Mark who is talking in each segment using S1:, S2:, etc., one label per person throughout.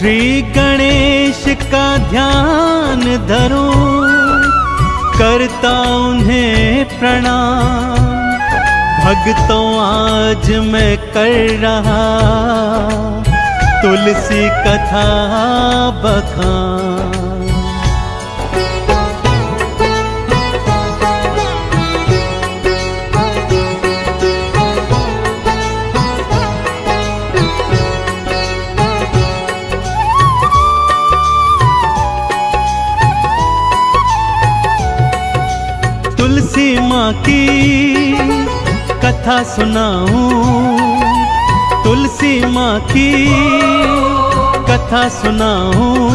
S1: श्री गणेश का ध्यान धरूं, करता उन्हें प्रणाम। भक्तों आज मैं कर रहा तुलसी कथा बखान। तुलसी माँ की कथा सुनाऊं, तुलसी माँ की कथा सुनाऊं।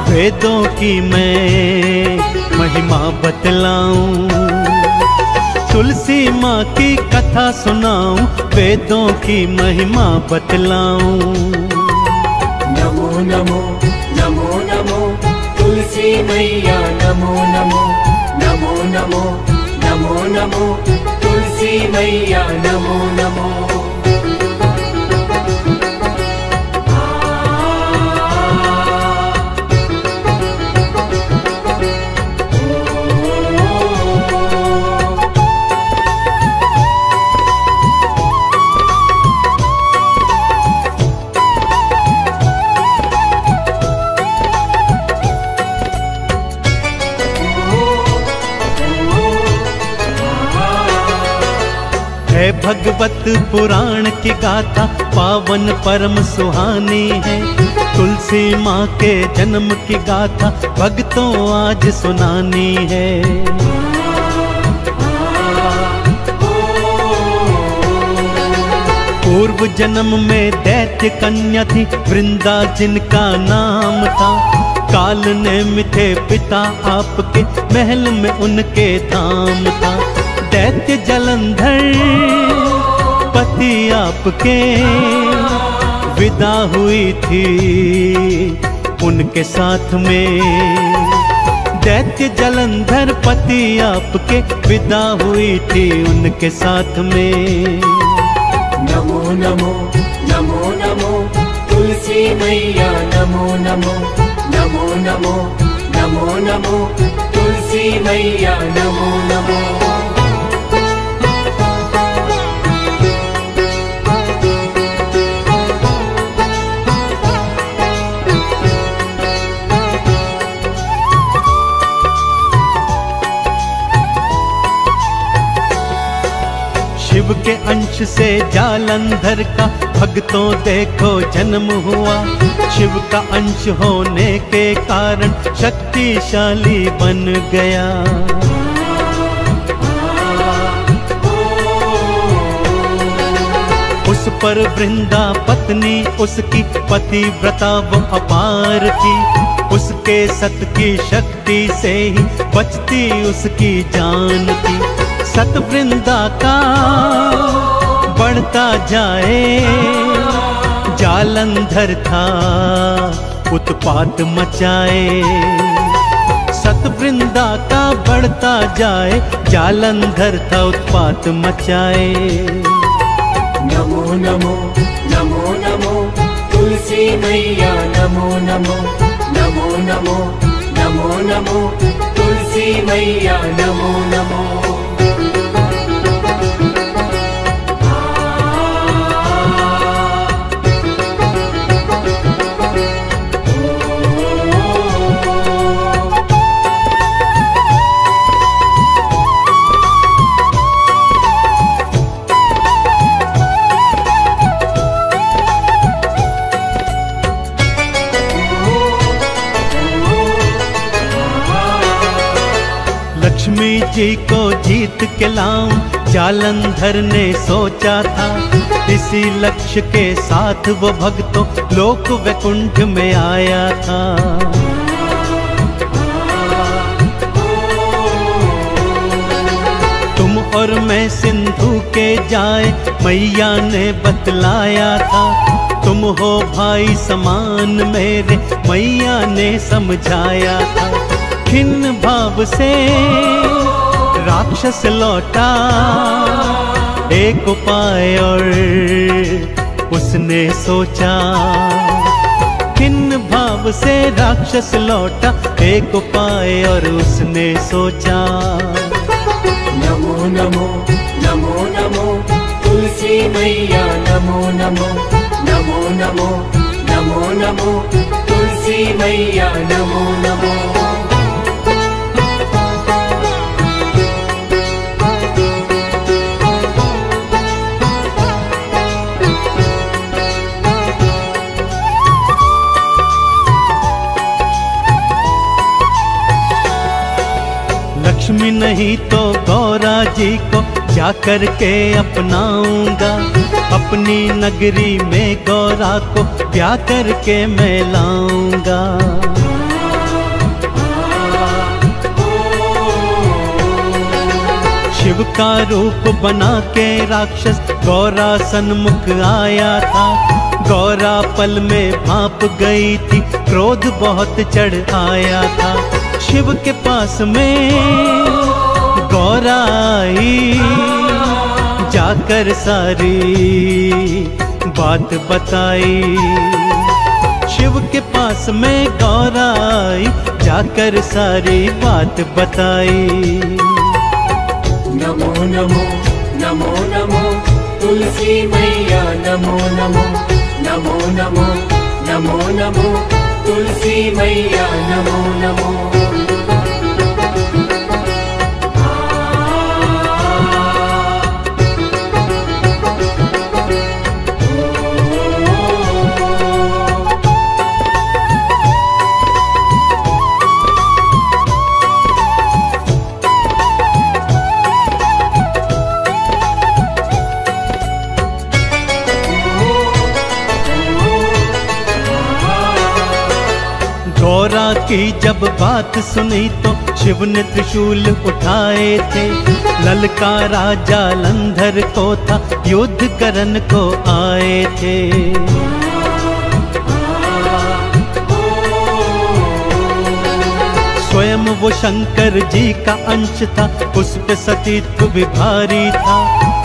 S1: वेदों की मैं महिमा बतलाऊं, तुलसी माँ की कथा सुनाऊं, वेदों की महिमा बतलाऊं।
S2: नमो नमो नमो नमो तुलसी मैया, नमो नमो नमो नमो नमो नमो तुलसी मैया, नमो नमो।
S1: है भगवत पुराण की गाथा, पावन परम सुहानी है। तुलसी माँ के जन्म की गाथा भक्तों आज सुनानी है। पूर्व जन्म में दैत्य कन्या थी, वृंदा जिनका नाम था। काल ने मिथे पिता आपके, महल में उनके धाम था। दैत्य जलंधर पति आपके, विदा हुई थी उनके साथ में। दैत्य जलंधर पति आपके, विदा हुई थी उनके साथ में।
S2: नमो नमो नमो नमो तुलसी मैया, नमो नमो नमो नमो नमो नमो तुलसी मैया, नमो नमो।
S1: शिव के अंश से जालंधर का भक्तों देखो जन्म हुआ। शिव का अंश होने के कारण शक्तिशाली बन गया। उस पर वृंदा पत्नी उसकी पतिव्रता वो अपार थी। उसके सत की शक्ति से ही बचती उसकी जान थी। सत वृंदा का बढ़ता जाए, जालंधर था उत्पात मचाए। सत वृंदा का बढ़ता जाए, जालंधर था उत्पात मचाए।
S2: नमो नमो नमो नमो तुलसी मैया, नमो नमो नमो नमो नमो नमो तुलसी मैया, नमो नमो।
S1: लक्ष्मी जी को जीत के लाऊं, जालंधर ने सोचा था। इसी लक्ष्य के साथ वो भक्तों लोक वैकुंठ में आया था। तुम और मैं सिंधु के जाए, मैया ने बतलाया था। तुम हो भाई समान मेरे, मैया ने समझाया था। खिन्न भाव से राक्षस लौटा, एक उपाय और उसने सोचा। भाव से राक्षस लौटा एक उपाय और उसने सोचा।
S2: नमो नमो नमो नमो तुलसी मैया नमो नमो नमो नमो नमो नमो तुलसी मैया नमो नमो।
S1: लक्ष्मी नहीं तो गौरा जी को जा कर के अपनाऊंगा, अपनी नगरी में गौरा को ब्याह करके मैं लाऊंगा। शिव का रूप बना के राक्षस गौरा सन्मुख आया था। गौरा पल में भाप गई थी, क्रोध बहुत चढ़ आया था। शिव के पास में गौरा आई, जाकर सारी बात बताई। शिव के पास में गौरा आई, जाकर सारी बात बताई।
S2: नमो नमो नमो नमो तुलसी मैया नमो नमो नमो नमो नमो नमो तुलसी मैया नमो नमो।
S1: गौरा की जब बात सुनी तो शिव ने त्रिशूल उठाए थे। ललकारा जालंधर को था, युद्ध करन को आए थे। स्वयं वो शंकर जी का अंश था, उस पे सतीत्व भी भारी था।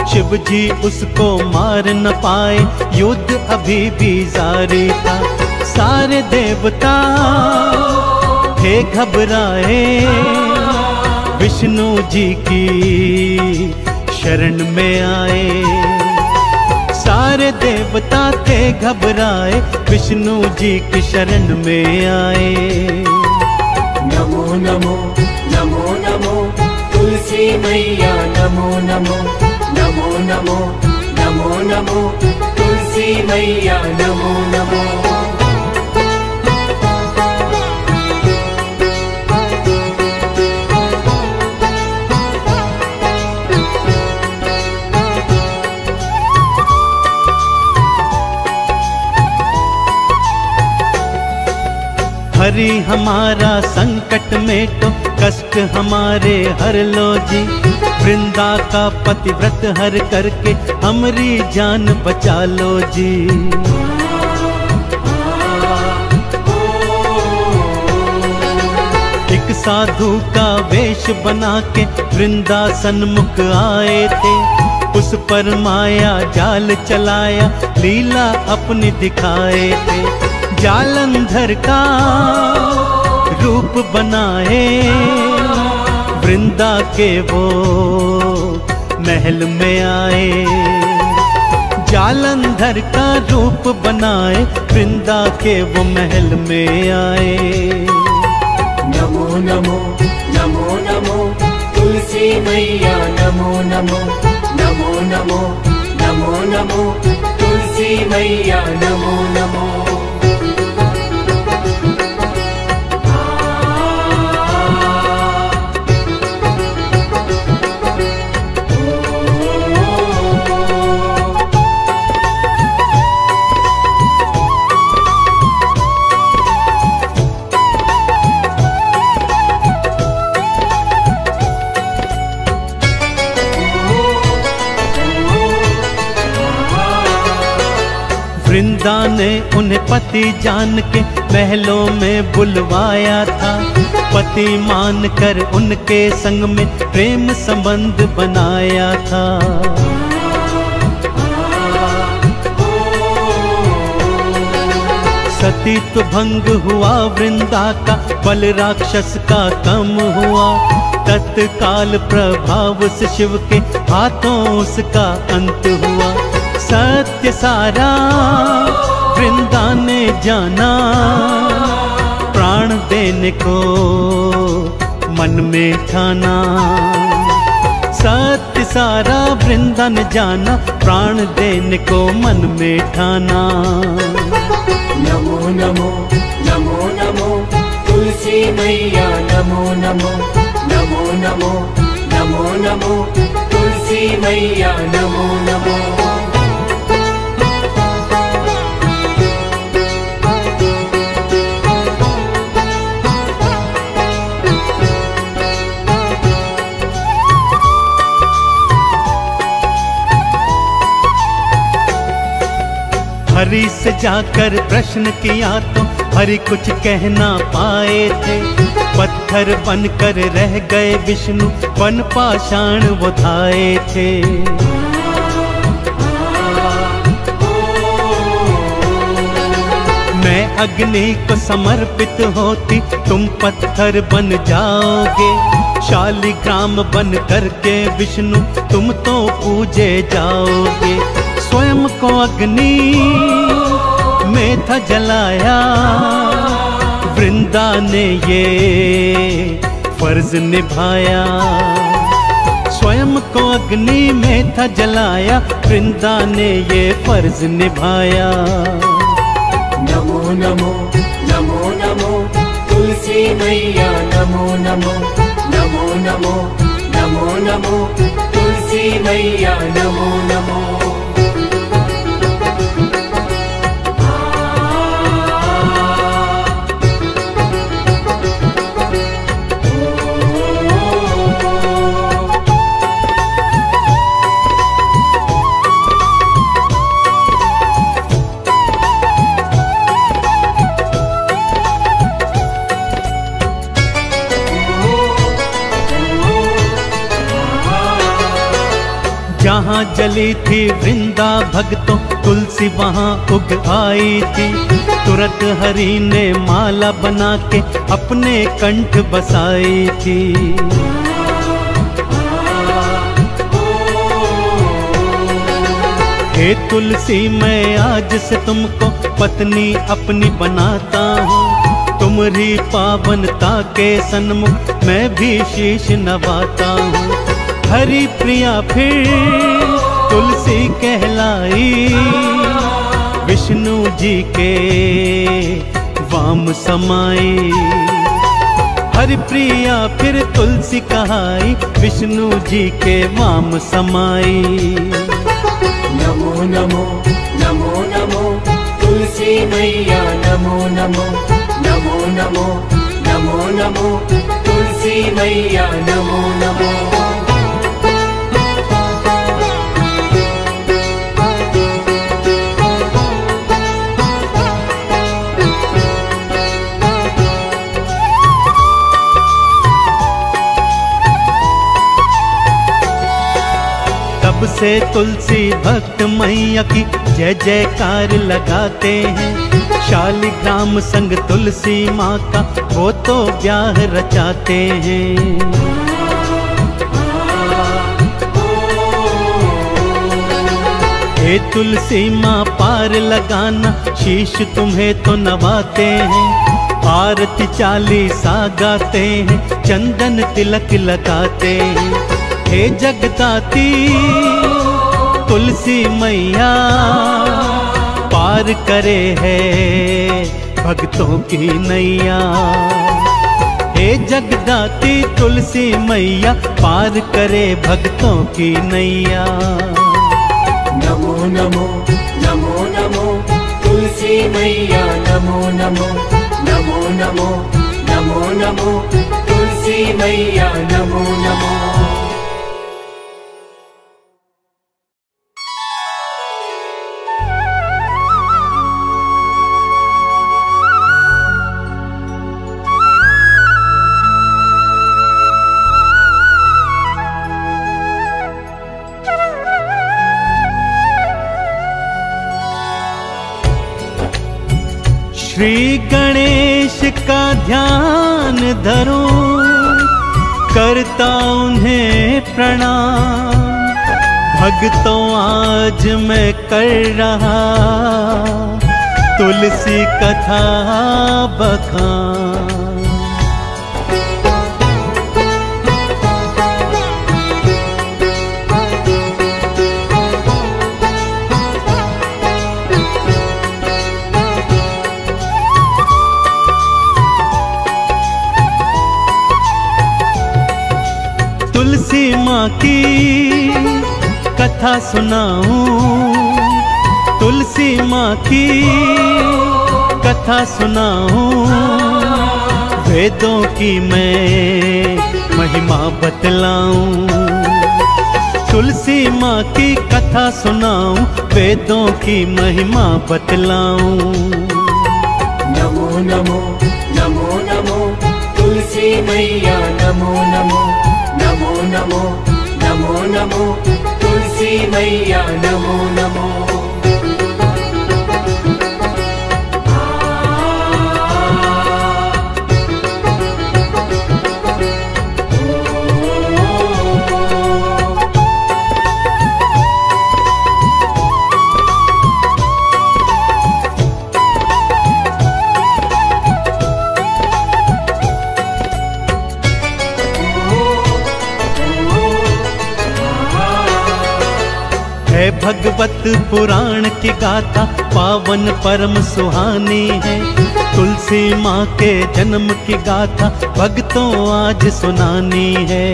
S1: शिव जी उसको मार न पाए, युद्ध अभी भी जारी था। सारे देवता थे घबराए, विष्णु जी की शरण में आए। सारे देवता थे घबराए, विष्णु जी की शरण में आए।
S2: नमो नमो नमो नमो तुलसी मैया नमो नमो नमो नमो नमो नमो तुलसी मैया नमो नमो।
S1: हरि हमारा संकट मेटो, कष्ट हमारे हर लो जी। वृंदा का पतिव्रत हर करके हमारी जान बचा लो जी। एक साधु का वेश बना के वृंदा सन्मुख आए थे। उस पर माया जाल चलाया, लीला अपनी दिखाए थे। जालंधर का रूप बनाए, वृंदा के वो महल में आए। जालंधर का रूप बनाए, वृंदा के वो महल में आए।
S2: नमो नमो नमो नमो तुलसी मैया नमो नमो नमो नमो नमो नमो तुलसी मैया नमो नमो।
S1: वृंदा ने उन्हें पति जान के महलों में बुलवाया था। पति मान कर उनके संग में प्रेम संबंध बनाया था। सतीत्व भंग हुआ वृंदा का, बल राक्षस का कम हुआ। तत्काल प्रभाव से शिव के हाथों उसका अंत हुआ। सत्य सारा वृंदा ने जाना, प्राण देने को मन में ठाना। सत्य सारा वृंदा ने जाना, प्राण देने को मन में ठाना।
S2: नमो नमो नमो नमो तुलसी मैया, नमो नमो नमो नमो नमो नमो तुलसी मैया, नमो नमो।
S1: हरि से जाकर प्रश्न किया तो हरि कुछ कह ना पाए थे। पत्थर बनकर रह गए विष्णु, बन पाषाण वो धाए थे। मैं अग्नि को समर्पित होती, तुम पत्थर बन जाओगे। शालिग्राम बन करके विष्णु तुम तो पूजे जाओगे। स्वयं को अग्नि में था जलाया, वृंदा ने ये फर्ज निभाया। स्वयं को अग्नि में था जलाया, वृंदा ने ये फर्ज निभाया।
S2: नमो नमो नमो नमो तुलसी मैया, नमो नमो नमो नमो नमो नमो तुलसी मैया, नमो नमो।
S1: जहाँ जली थी वृंदा भक्तों, तुलसी वहाँ उग आई थी। तुरंत हरि ने माला बना के अपने कंठ बसाई थी। हे तुलसी मैं आज से तुमको पत्नी अपनी बनाता हूँ। तुम्हारी पावनता के सन्मुख मैं भी शीश नवाता हूँ। हरि प्रिया फिर तुलसी कहलाई, विष्णु जी के वाम समाई। हरि प्रिया फिर तुलसी कहाई, विष्णु जी के वाम समाई।
S2: नमो नमो नमो नमो तुलसी मैया, नमो नमो नमो नमो नमो नमो तुलसी मैया, नमो नमो।
S1: तब से तुलसी भक्त मैया की जय जयकार लगाते हैं। शालिग्राम संग तुलसी माँ का वो तो ब्याह रचाते हैं। हे तुलसी माँ पार लगाना, शीश तुम्हें तो नवाते हैं। आरती चालीसा गाते हैं, चंदन तिलक लगाते हैं। हे जगदाती तुलसी मैया, पार करे है भक्तों की नैया। हे जगदाती तुलसी मैया, पार करे भक्तों की नैया।
S2: नमो नमो नमो नमो तुलसी मैया, नमो नमो नमो नमो नमो नमो तुलसी मैया, नमो नमो।
S1: श्री गणेश का ध्यान धरूं, करता उन्हें प्रणाम। भक्तों आज मैं कर रहा तुलसी कथा बखान। तुलसी माँ की कथा सुनाऊं, तुलसी माँ की कथा सुनाऊं। वेदों की मैं महिमा बतलाऊं, तुलसी माँ की कथा सुनाऊं, वेदों की महिमा बतलाऊं।
S2: नमो नमो नमो नमो तुलसी मैया, नमो नमो नमो नमो नमो नमो तुलसी मैया, नमो नमो।
S1: है भगवत पुराण की गाथा, पावन परम सुहानी है। तुलसी माँ के जन्म की गाथा भक्तों आज सुनानी है।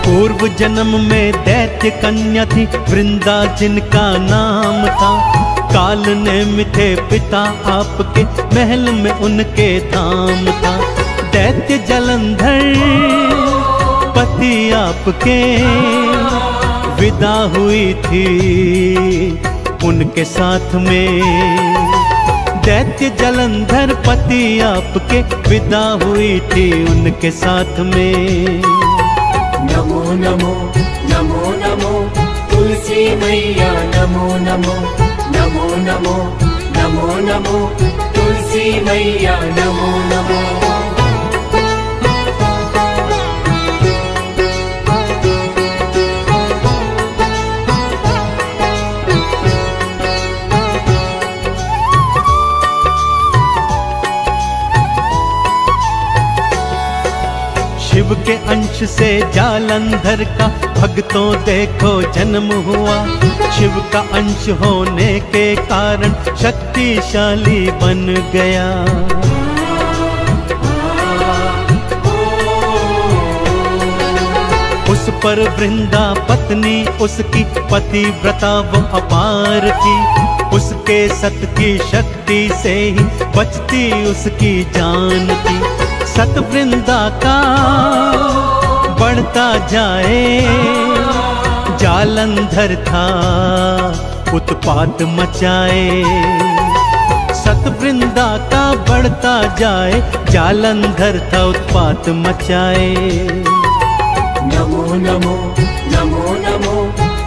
S1: पूर्व जन्म में दैत्य कन्या थी, वृंदा जिनका नाम था। काल ने मिथे पिता आपके, महल में उनके धाम था। दैत्य जलंधर पति आपके, विदा हुई थी उनके साथ में। दैत्य जलंधर पति आपके, विदा हुई थी उनके साथ में।
S2: नमो नमो नमो नमो तुलसी मैया, नमो नमो नमो नमो नमो नमो तुलसी मैया, नमो नमो।
S1: शिव के अंश से जालंधर का भक्तों देखो जन्म हुआ। शिव का अंश होने के कारण शक्तिशाली बन गया। उस पर वृंदा पत्नी उसकी पतिव्रता वो अपार की। उसके सत की शक्ति से ही बचती उसकी जान थी। सत वृंदा का बढ़ता जाए, जालंधर था उत्पात मचाए। सत वृंदा का बढ़ता जाए, जालंधर था उत्पात मचाए।
S2: नमो नमो नमो नमो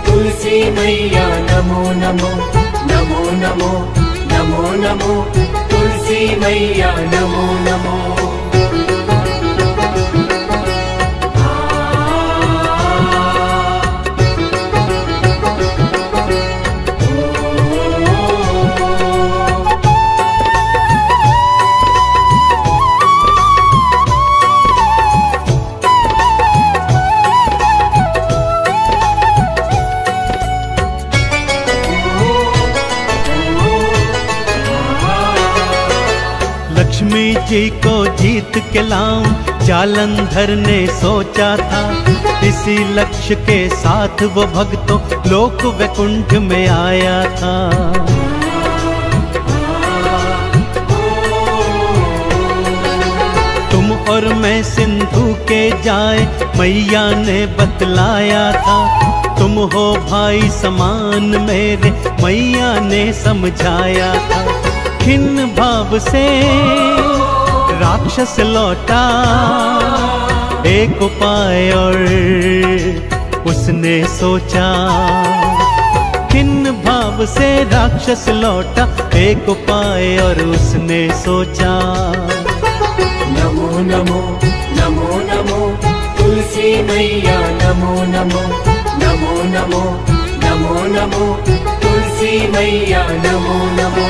S2: तुलसी मैया, नमो नमो नमो नमो नमो नमो तुलसी मैया, नमो नमो।
S1: लक्ष्मी जी को जीत के लाऊं जालंधर ने सोचा था। इसी लक्ष्य के साथ वो भक्तों लोक वैकुंठ में आया था। तुम और मैं सिंधु के जाए मैया ने बतलाया था। तुम हो भाई समान मेरे मैया ने समझाया था। खिन्न भाव से राक्षस लौटा एक उपाय और उसने सोचा। पाप से राक्षस लौटा एक उपाय और उसने सोचा।
S2: नमो नमो नमो नमो तुलसी मैया नमो नमो नमो नमो नमो नमो तुलसी मैया नमो नमो।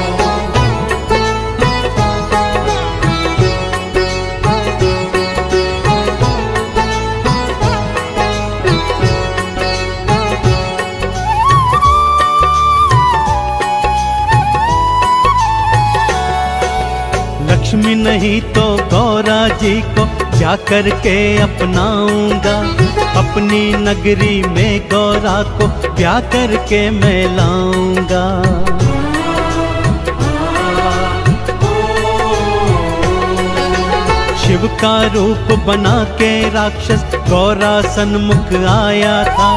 S1: लक्ष्मी नहीं तो गौरा जी को जाकर के अपनाऊंगा, अपनी नगरी में गौरा को ब्याह करके मैं लाऊंगा। शिव का रूप बना के राक्षस गौरा सन्मुख आया था।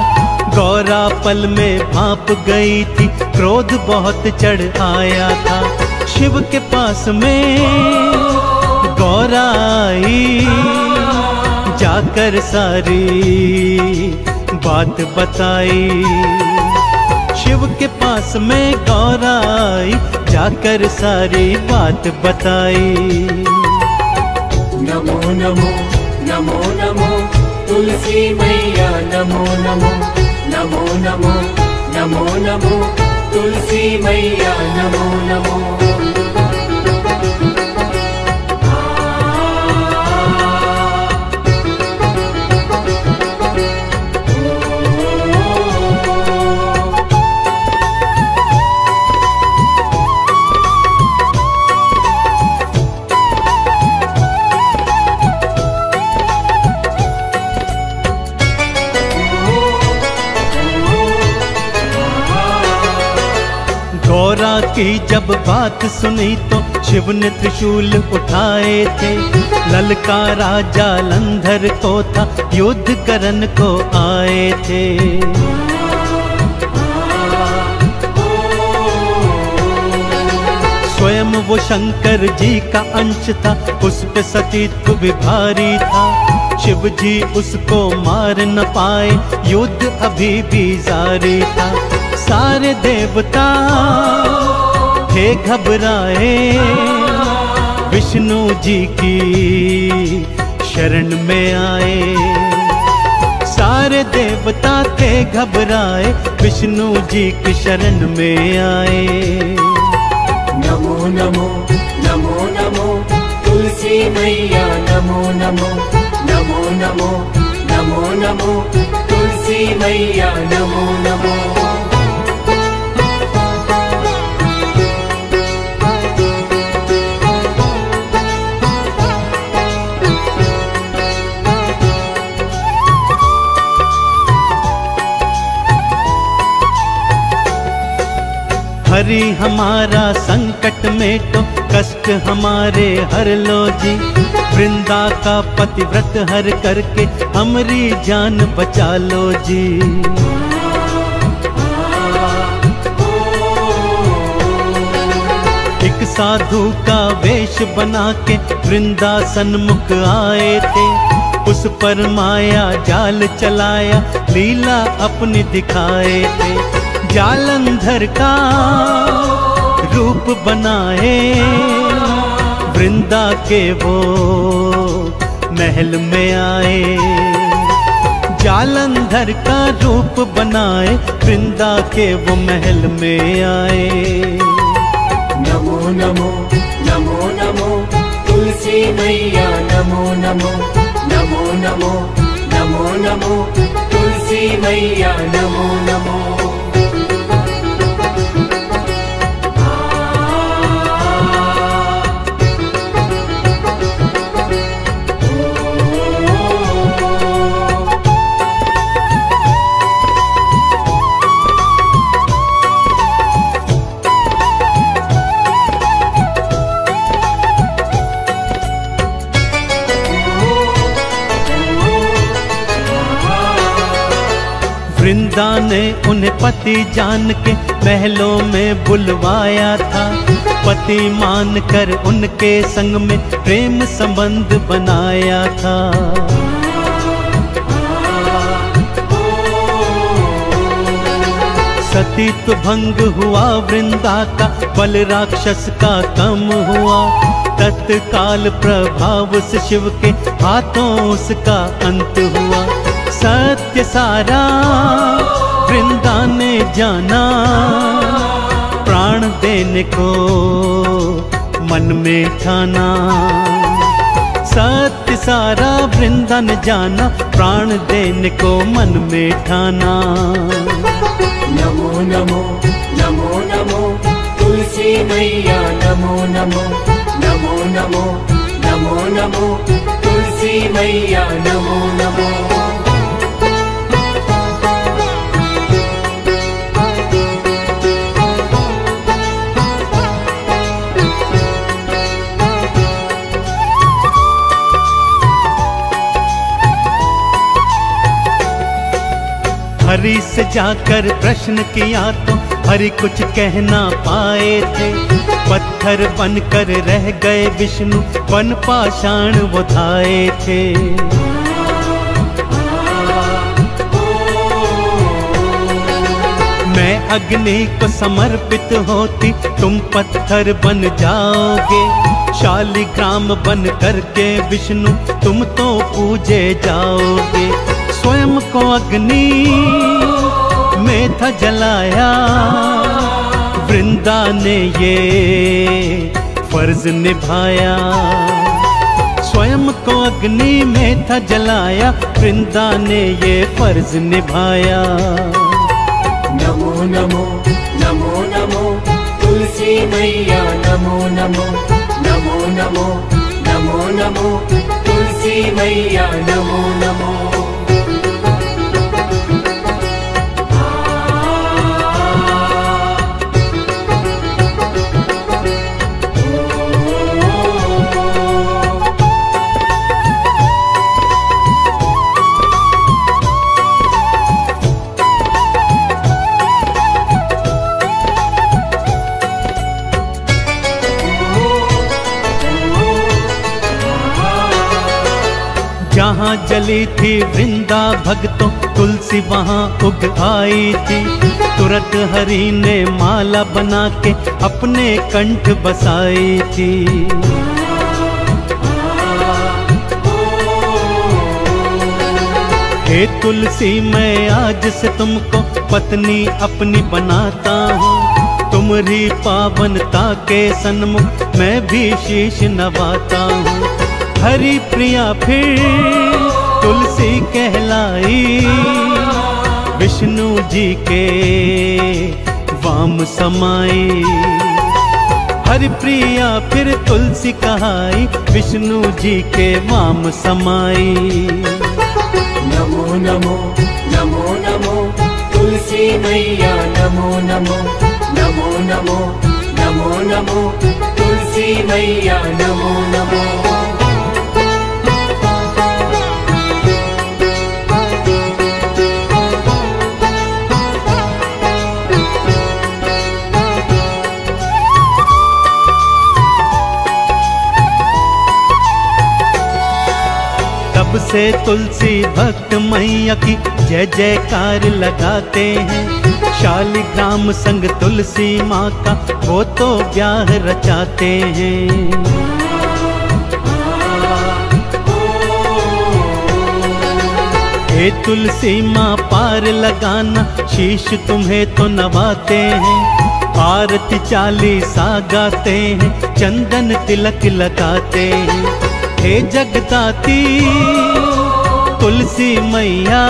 S1: गौरा पल में भाप गई थी, क्रोध बहुत चढ़ आया था। शिव के पास में गौरा आई, जाकर सारी बात बताई। शिव के पास में गौरा आई, जाकर सारी बात बताई।
S2: नमो नमो नमो नमो तुलसी मैया नमो नमो नमो नमो नमो नमो तुलसी मैया नमो नमो।
S1: गौरा की जब बात सुनी तो शिव ने त्रिशूल उठाए थे। ललकारा जालंधर को था, युद्ध करन को आए थे। स्वयं वो शंकर जी का अंश था, उस पे सतीत्व भी भारी था। शिव जी उसको मार न पाए, युद्ध अभी भी जारी था। सारे देवता थे घबराए, विष्णु जी की शरण में आए। सारे देवता थे घबराए, विष्णु जी की शरण में आए।
S2: नमो नमो नमो नमो तुलसी मैया नमो नमो नमो नमो नमो नमो तुलसी मैया नमो नमो।
S1: हरि हमारा संकट मेटो, कष्ट हमारे हर लो जी। वृंदा का पतिव्रत हर करके हमारी जान बचा लो जी। एक साधु का वेश बना के वृंदा सन्मुख आए थे। उस पर माया जाल चलाया, लीला अपनी दिखाए थे। जालंधर का रूप बनाए, वृंदा के वो महल में आए। जालंधर का रूप बनाए, वृंदा के वो महल में आए।
S2: नमो नमो नमो नमो तुलसी मैया नमो नमो नमो नमो नमो नमो तुलसी मैया नमो नमो।
S1: वृंदा ने उन्हें पति जान के महलों में बुलवाया था। पति मान कर उनके संग में प्रेम संबंध बनाया था। सतीत्व भंग हुआ वृंदा का, बल राक्षस का कम हुआ। तत्काल प्रभाव से शिव के हाथों उसका अंत हुआ। सत्य सारा वृंदा ने जाना, प्राण देने को मन में ठाना। सत्य सारा वृंदा ने जाना, प्राण देने को मन में ठाना।
S2: नमो नमो नमो नमो तुलसी मैया, नमो नमो नमो नमो नमो नमो तुलसी मैया, नमो नमो।
S1: हरि से जाकर प्रश्न किया तो हरि कुछ कह ना पाए थे। पत्थर बनकर रह गए विष्णु, वन पाषाण वो धाए थे। मैं अग्नि को समर्पित होती, तुम पत्थर बन जाओगे। शालिग्राम बन करके विष्णु तुम तो पूजे जाओगे। स्वयं को अग्नि में था जलाया, वृंदा ने ये फर्ज निभाया। स्वयं को अग्नि में था जलाया, वृंदा ने ये फर्ज निभाया।
S2: नमो नमो नमो नमो तुलसी मैया, नमो नमो नमो नमो नमो नमो तुलसी मैया, नमो नमो।
S1: जहाँ जली थी वृंदा भक्तों, तुलसी वहाँ उग आई थी। तुरंत हरि ने माला बना के अपने कंठ बसाई थी। हे तुलसी, मैं आज से तुमको पत्नी अपनी बनाता हूँ। तुम्हारी पावनता के सन्मुख मैं भी शीश नवाता हूँ। हरि प्रिया फिर तुलसी कहलाई, विष्णु जी के वाम समाई। हरि प्रिया फिर तुलसी कहाई, विष्णु जी के वाम समाई।
S2: नमो नमो नमो नमो तुलसी मैया, नमो नमो नमो नमो नमो नमो तुलसी मैया, नमो नमो।
S1: तब से तुलसी भक्त मैया की जय जयकार लगाते हैं। शालिग्राम संग तुलसी माँ का वो तो ब्याह रचाते हैं। हे तुलसी माँ पार लगाना, शीश तुम्हें तो नवाते हैं। आरती चालीसा गाते हैं, चंदन तिलक लगाते हैं। हे जगदाती तुलसी मैया,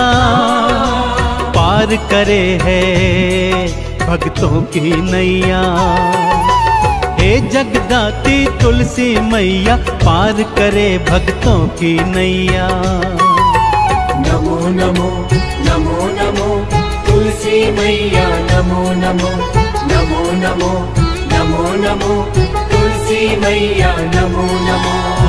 S1: पार करे है भक्तों की नैया। हे जगदाती तुलसी मैया, पार करे भक्तों की नैया।
S2: नमो नमो नमो नमो तुलसी मैया, नमो नमो नमो नमो नमो नमो तुलसी मैया, नमो नमो।